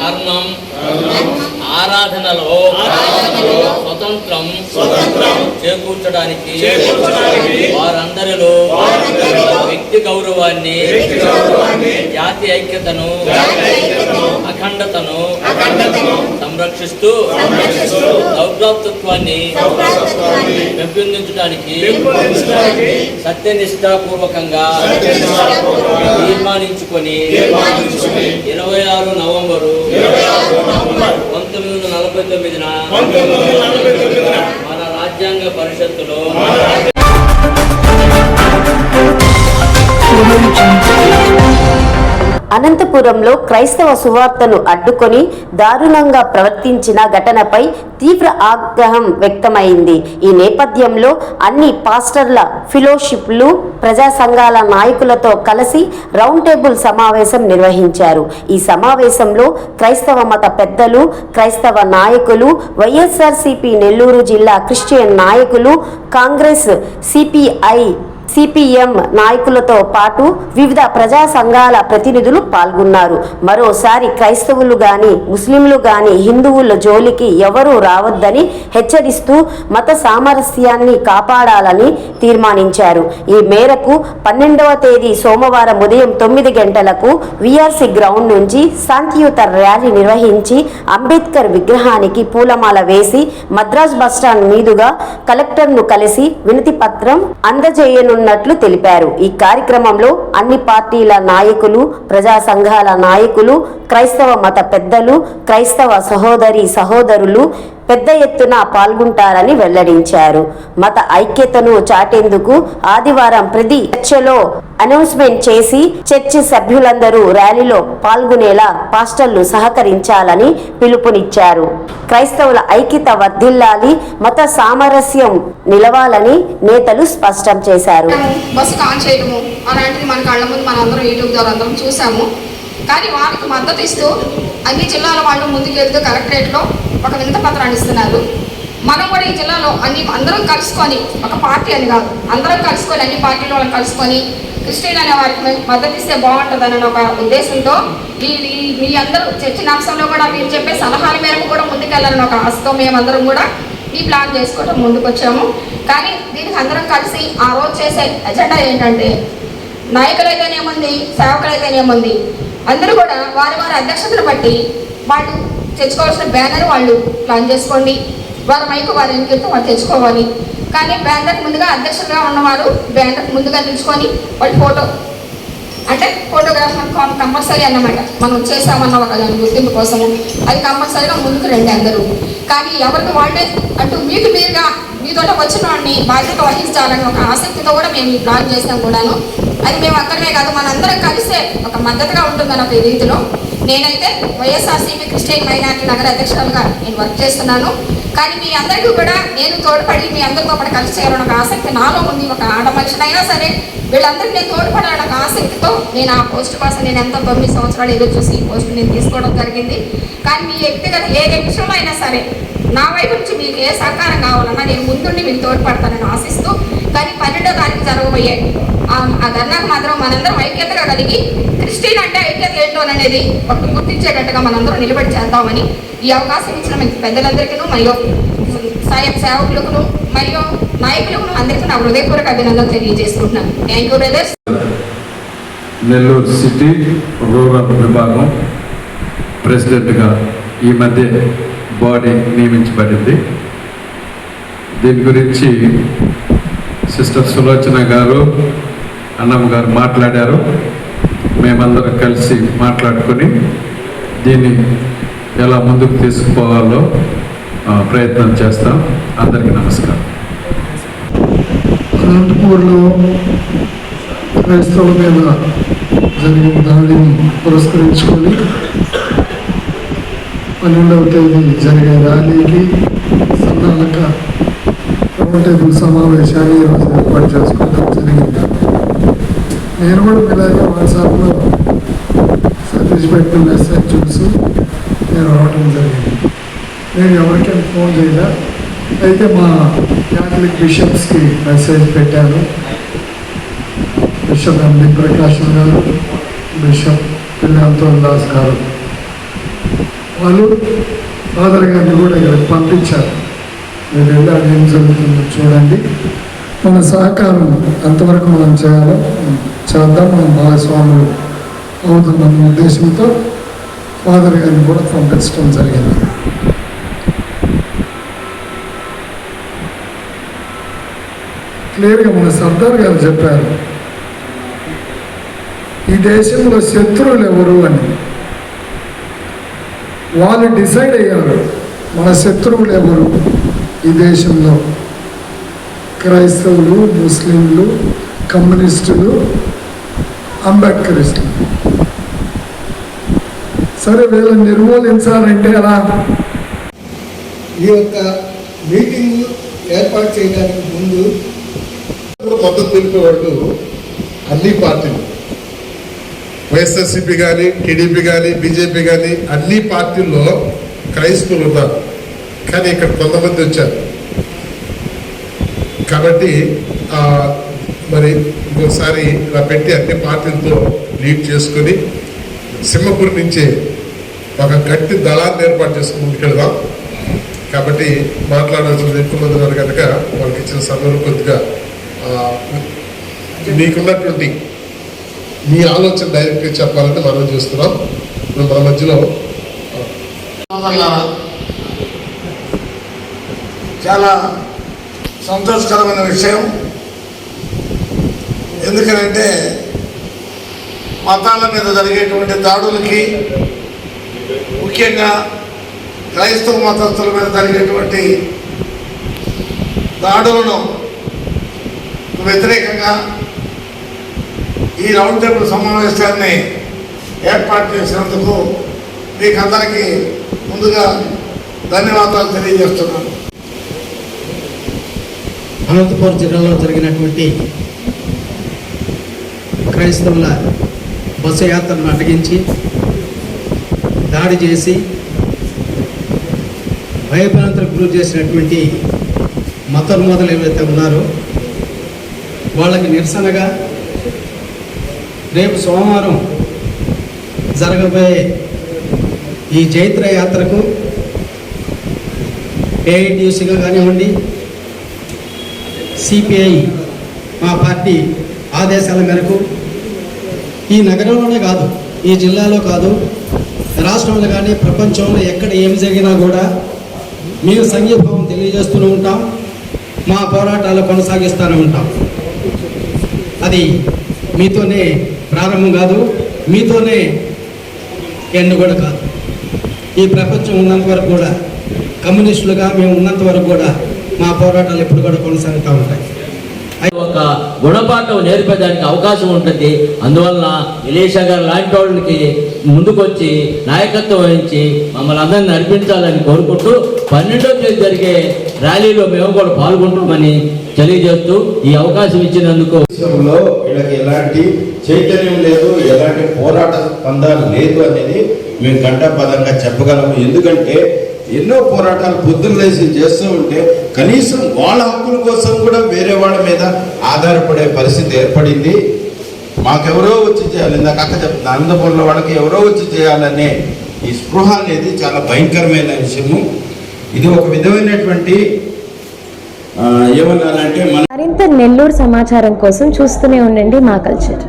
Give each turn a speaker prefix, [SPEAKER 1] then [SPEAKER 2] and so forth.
[SPEAKER 1] కర్మం ఆరాధనలో స్వతంత్రం చేకూర్చడానికి వారందరిలో వ్యక్తి గౌరవాన్ని, జాతి ఐక్యతను, అఖండతను సంరక్షిస్తూ సౌభ్రాతృత్వాన్ని పెంపొందించడానికి సత్యనిష్టాపూర్వకంగా తీర్మానించుకొని 26 నవంబరు 1949న మన రాజ్యాంగ పరిషత్తులో
[SPEAKER 2] అనంతపురంలో క్రైస్తవ సువార్తను అడ్డుకొని దారుణంగా ప్రవర్తించిన ఘటనపై తీవ్ర ఆగ్రహం వ్యక్తమైంది. ఈ నేపథ్యంలో అన్ని పాస్టర్ల ఫెలోషిప్లు, ప్రజా సంఘాల నాయకులతో కలిసి రౌండ్ టేబుల్ సమావేశం నిర్వహించారు. ఈ సమావేశంలో క్రైస్తవ మత పెద్దలు, క్రైస్తవ నాయకులు, వైఎస్ఆర్సీపీ నెల్లూరు జిల్లా క్రిస్టియన్ నాయకులు, కాంగ్రెస్, సిపిఎం నాయకులతో పాటు వివిధ ప్రజా సంఘాల ప్రతినిధులు పాల్గొన్నారు. మరోసారి క్రైస్తవులు గాని, ముస్లింలు గాని హిందువుల జోలికి ఎవరూ రావద్దని హెచ్చరిస్తూ మత సామరస్యాన్ని కాపాడాలని తీర్మానించారు. ఈ మేరకు 12వ తేదీ సోమవారం ఉదయం 9 గంటలకు విఆర్సి గ్రౌండ్ నుంచి శాంతియుత ర్యాలీ నిర్వహించి అంబేద్కర్ విగ్రహానికి పూలమాల వేసి మద్రాస్ బస్టాండ్ మీదుగా కలెక్టర్ను కలిసి వినతి పత్రం అందజేయనున్నారు న్నట్లు తెలిపారు. ఈ కార్యక్రమంలో అన్ని పార్టీల నాయకులు, ప్రజా సంఘాల నాయకులు, క్రైస్తవ మత పెద్దలు, క్రైస్తవ సహోదరులు పెద్ద ఎత్తున పాల్గొంటారని వెల్లడించారు. మత ఐక్యతను చాటేందుకు ఆదివారం ప్రతి చర్చలో అనౌన్స్మెంట్ చేసి చర్చి సభ్యులందరూ ర్యాలీలో పాల్గొనేలా పాస్టర్లు సహకరించాలని పిలుపునిచ్చారు. క్రైస్తవుల ఐక్యత వర్ధిల్లాలి, మత సామరస్యం నిలవాలని నేతలు స్పష్టం చేశారు.
[SPEAKER 3] బస్సు కాల్ చేయడము అలాంటిది మన కళ్ళ ముందు మనందరం యూట్యూబ్ ద్వారా అందరం చూసాము. కానీ వారికి మద్దతు ఇస్తూ అన్ని జిల్లాల వాళ్ళు ముందుకెళ్తూ కలెక్టరేట్లో ఒక వినతి పత్రాన్ని ఇస్తున్నారు. మనం కూడా ఈ జిల్లాలో అందరం కలుసుకొని, ఒక పార్టీ అని కాదు, అందరం కలుసుకొని అన్ని పార్టీల వాళ్ళని కలుసుకొని క్రిస్టియన్ అనే వారికి మద్దతు ఇస్తే బాగుంటుందని ఒక ఉద్దేశంతో మీ అందరూ చర్చిన అంశంలో కూడా మీరు చెప్పే సలహాల మేరకు కూడా ముందుకెళ్ళాలని ఒక ఆశతో మేమందరం కూడా ఈ ప్లాన్ చేసుకోవడం ముందుకు వచ్చాము. కానీ దీనికి అందరం కలిసి ఆ రోజు చేసే ఎజెండా ఏంటంటే, నాయకులైతేనేముంది, సేవకులైతేనేముంది, అందరూ కూడా వారి అధ్యక్షతను బట్టి వాళ్ళు తెచ్చుకోవాల్సిన బ్యానర్ వాళ్ళు ప్లాన్ చేసుకోండి. వారి మైకు వారి ఎన్నికలతో వాళ్ళు తెచ్చుకోవాలి. కానీ బ్యానర్కి ముందుగా అధ్యక్షులుగా ఉన్నవారు బ్యానర్కి ముందుగా నిలుచుకొని వాళ్ళు ఫోటోగ్రాఫ్ కంపల్సరీ అన్నమాట. మనం చేసామన్న ఒక గుర్తింపు కోసము అది కంపల్సరీగా ముందుకు రండి అందరూ. కానీ ఎవరికి వాళ్ళే అంటూ మీకు మీరుగా మీతో వచ్చిన వాడిని బాధ్యత వహించాలని ఒక ఆసక్తితో కూడా మేము ఈ ప్లాన్ చేసాం కూడాను. అది మేము అక్కడనే కాదు, మనందరం కలిసే ఒక మద్దతుగా ఉంటుందని ఒక రీతిలో నేనైతే వైఎస్ఆర్సీపీ క్రిస్టియన్ మైనారిటీ నగర అధ్యక్షురాలుగా నేను వర్క్ చేస్తున్నాను. కానీ మీ అందరికీ కూడా నేను తోడ్పడి మీ అందరితో కూడా కలిసి చేయాలని ఒక ఆసక్తి నాలో ఉంది. ఒక ఆడ మనిషినైనా సరే వీళ్ళందరికీ నేను తోడ్పడాలని ఒక ఆసక్తితో నేను ఆ పోస్ట్ కోసం నేను ఎంతో 9 సంవత్సరాలు ఎదురు చూసి ఈ పోస్ట్ నేను తీసుకోవడం జరిగింది. కానీ మీ వ్యక్తిగత ఏ విషయంలో అయినా సరే నా వైపు నుంచి మీకు ఏ సహకారం కావాలన్నా నేను ముందుండి మీకు తోడ్పడతానని ఆశిస్తూ, కానీ 12వ తారీఖు జరగబోయే ఆ ధర్నాకు మాత్రం మనందరం ఐక్యతగా కలిగి క్రిస్టియన్ అంటే ఐక్యత ఏంటోననేది ఒకటి గుర్తించేటట్టుగా మనందరం నిలబడి చేద్దామని ఈ అవకాశం ఇచ్చిన మీకు పెద్దలందరికీ మరియు సేవకులకు మరియు నాయకులకు అందరికీ నా హృదయపూర్వక అభినందనలు తెలియజేసుకుంటున్నాను. Thank you brothers.
[SPEAKER 4] Nellore city rural విభాగం ప్రెసిడెంట్గా ఈ మధ్య బాడీ నియమించబడింది. దీని గురించి సిస్టర్ సులోచన గారు, అన్నమ్మ గారు మాట్లాడారు. మేమందరం కలిసి మాట్లాడుకొని దీన్ని ఎలా ముందుకు తీసుకుపోవాలో ప్రయత్నం చేస్తాం. అందరికీ నమస్కారం.
[SPEAKER 5] అనంతపూర్లో క్రైస్తవుల మీద జరిగిన దాడిని పురస్కరించుకొని 12వ తేదీ జరిగే ర్యాలీకి సన్నాహక రౌండ్ టేబుల్ సమావేశాన్ని ఈరోజు ఏర్పాటు చేసుకోవడం జరిగింది. నేను కూడా ఇలాగే వాట్సాప్లో సతీష్ పెట్టిన మెసేజ్ చూసి నేను రావడం జరిగింది. నేను ఎవరికైనా ఫోన్ చేయలే, అయితే మా క్యాథలిక్ బిషప్స్కి మెసేజ్ పెట్టాను. బిషప్ ఎండి ప్రకాశం గారు, బిషప్ పిల్లంతో దాస్ గారు వాళ్ళు ఫాదర్ గారిని కూడా ఇక్కడికి పంపించారు. మీరు వెళ్ళాలి, ఏం జరుగుతుందో చూడండి. మన సహకారం అంతవరకు మనం చేద్దాం, మనం భాగస్వాములు అవుతున్న ఉద్దేశంతో ఫాదర్ గారిని కూడా పంపించడం జరిగింది. క్లియర్గా మన సర్దార్ గారు చెప్పారు, ఈ దేశంలో శత్రువులు ఎవరు అని. వాళ్ళు డిసైడ్ అయ్యారు మన శత్రువులు ఎవరు ఈ దేశంలో. క్రైస్తవులు, ముస్లింలు, కమ్యూనిస్టులు, అంబేద్కరిస్టులు. సరే, వీళ్ళని నిర్మూలించాలంటే ఎలా?
[SPEAKER 6] ఈ యొక్క మీటింగ్ ఏర్పాటు చేయడానికి ముందు
[SPEAKER 7] మద్దతు తెలిపేవాళ్ళు అన్ని పార్టీలు, వైఎస్ఆర్సీపీ కానీ, టీడీపీ కానీ, బీజేపీ కానీ అన్ని పార్టీల్లో క్రైస్తవులు ఉన్నారు. కానీ ఇక్కడ కొంతమంది వచ్చారు కాబట్టి మరి ఇంకోసారి ఇలా పెట్టి అన్ని పార్టీలతో లీడ్ చేసుకొని సింహపూర్ నుంచే ఒక గట్టి దళాన్ని ఏర్పాటు చేసుకుని ముందుకెళ్దాం. కాబట్టి మాట్లాడాల్సిన ఎక్కువ మంది ఉన్నారు కనుక వాళ్ళకి ఇచ్చిన సమయంలో కొద్దిగా మీకున్నటువంటి మీ ఆలోచన డైరెక్ట్గా చెప్పాలంటే మనం చూస్తున్నాం. మన మధ్యలో
[SPEAKER 6] చాలా సంతోషకరమైన విషయం. ఎందుకనంటే మతాల మీద జరిగేటువంటి దాడులకి, ముఖ్యంగా క్రైస్తవ మతస్థుల మీద జరిగేటువంటి దాడులను వ్యతిరేకంగా ఈ రౌండ్ టేబుల్ సమావేశాన్ని ఏర్పాటు చేసినందుకు మీకు అందరికీ ముందుగా ధన్యవాదాలు తెలియజేస్తున్నాను.
[SPEAKER 8] అనంతపురం జిల్లాలో జరిగినటువంటి క్రైస్తవుల బస్సు యాత్రను అడ్డగించి దాడి చేసి భయభ్రాంతులకు గురి చేసినటువంటి మతోన్మాదులు ఏవైతే ఉన్నారో వాళ్ళకి నిరసనగా రేపు సోమవారం జరగబోయే ఈ జైత్ర యాత్రకు ఏఐటీయూసీగా కానివ్వండి, సిపిఐ మా పార్టీ ఆదేశాల మేరకు ఈ నగరంలోనే కాదు, ఈ జిల్లాలో కాదు, రాష్ట్రంలో కానీ ప్రపంచంలో ఎక్కడ ఏమి జరిగినా కూడా మేము సంఘీభావం తెలియజేస్తూనే ఉంటాం, మా పోరాటాలు కొనసాగిస్తూనే ఉంటాం. అది మీతోనే ప్రారంభం కాదు, మీతోనే ఎండ్ కూడా కాదు. ఈ ప్రపంచం ఉన్నంత వరకు కూడా, కమ్యూనిస్టులుగా మేము ఉన్నంత వరకు కూడా మా పోరాటాలు ఎప్పుడు కూడా కొనసాగుతూ ఉంటాయి.
[SPEAKER 1] ఒక గుణపాఠం నేర్పేదానికి అవకాశం ఉంటుంది. అందువలన ఎలీషా గారు లాంటి వాళ్ళకి ముందుకొచ్చి నాయకత్వం వహించి మమ్మల్ని అందరినీ నడిపించాలని కోరుకుంటూ 12వ తేదీ జరిగే ర్యాలీలో మేము కూడా పాల్గొంటామని తెలియజేస్తూ ఈ అవకాశం ఇచ్చినందుకు
[SPEAKER 9] వీళ్ళకి ఎలాంటి చైతన్యం లేదు, ఎలాంటి పోరాట స్పందన లేదు అనేది మేము ఘంటాపదంగా చెప్పగలము. ఎందుకంటే ఎన్నో పోరాటాలు పొద్దున్న లేసి చేస్తూ ఉంటే కనీసం వాళ్ళ హక్కుల కోసం కూడా వేరే వాళ్ళ మీద ఆధారపడే పరిస్థితి ఏర్పడింది. మాకెవరో వచ్చి చేయాలి, ఇందాక అక్క చెప్తుంది, అనంతపురంలో వాళ్ళకి ఎవరో వచ్చి చేయాలనే ఈ స్పృహ అనేది చాలా భయంకరమైన విషయము. ఇది ఒక విధమైనటువంటి ఏమన్నానంటే
[SPEAKER 10] మరింత నెల్లూరు సమాచారం కోసం చూస్తూనే ఉండండి మా కల్చర్.